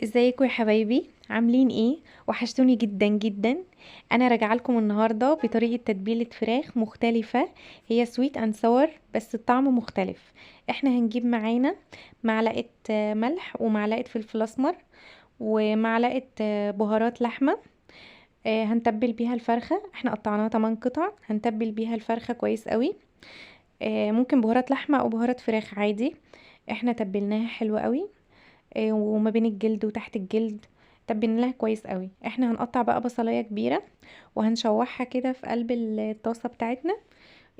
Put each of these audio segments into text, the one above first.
ازيكم يا حبايبي؟ عاملين ايه؟ وحشتوني جدا جدا. انا راجعه لكم النهارده بطريقه تتبيله فراخ مختلفه. هي سويت اند ساور بس الطعم مختلف. احنا هنجيب معانا معلقه ملح ومعلقه فلفل اسمر ومعلقه بهارات لحمه. هنتبل بيها الفرخه، احنا قطعناها 8 قطع، هنتبل بيها الفرخه كويس قوي. ممكن بهارات لحمه او بهارات فراخ عادي. احنا تبلناها حلو قوي. وما بين الجلد وتحت الجلد تبين لها كويس قوي. احنا هنقطع بقى بصلايه كبيره وهنشوحها كده في قلب الطاسه بتاعتنا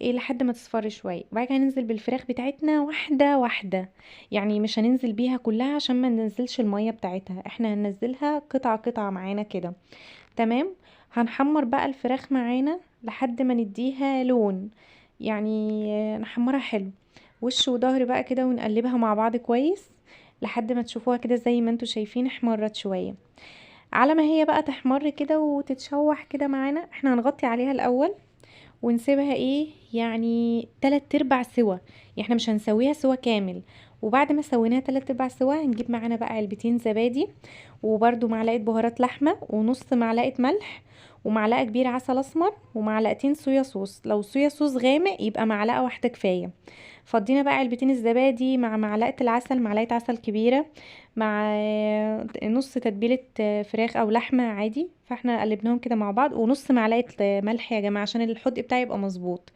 لحد ما تصفر شويه، وبعد كده هننزل بالفراخ بتاعتنا واحده واحده. يعني مش هننزل بيها كلها عشان ما ننزلش الميه بتاعتها، احنا هننزلها قطعه قطعه معانا كده. تمام. هنحمر بقى الفراخ معانا لحد ما نديها لون، يعني نحمرها حلو وش وظهر بقى كده، ونقلبها مع بعض كويس لحد ما تشوفوها كده زي ما انتوا شايفين احمرت شوية. على ما هي بقى تحمر كده وتتشوح كده معانا، احنا هنغطي عليها الاول ونسيبها يعني 3/4 سوا. يعني احنا مش هنسويها سوا كامل. وبعد ما سويناها 3/4 سوا هنجيب معانا بقى علبتين زبادي، وبرده معلقة بهارات لحمة ونص معلقة ملح ومعلقة كبيرة عسل اسمر ومعلقتين صويا صوص. لو صويا صوص غامق يبقى معلقة واحدة كفاية. فضينا بقى علبتين الزبادي مع معلقة العسل، معلقة عسل كبيرة، مع نص تتبيلة فراخ او لحمة عادي. فاحنا قلبناهم كده مع بعض، ونص معلقة ملح يا جماعة عشان الحدق بتاعي يبقى مظبوط.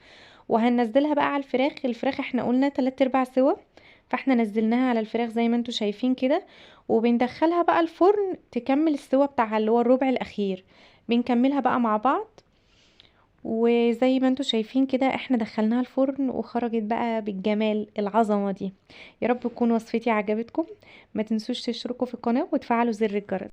وهننزلها بقى على الفراخ. الفراخ احنا قلنا 3/4 سوا، فاحنا نزلناها على الفراخ زي ما انتوا شايفين كده. وبندخلها بقى الفرن تكمل السوا بتاعها اللي هو الربع الاخير. بنكملها بقى مع بعض. وزي ما انتوا شايفين كده احنا دخلناها الفرن وخرجت بقى بالجمال العظمة دي. يا رب تكون وصفتي عجبتكم. ما تنسوش تشتركوا في القناة وتفعلوا زر الجرس.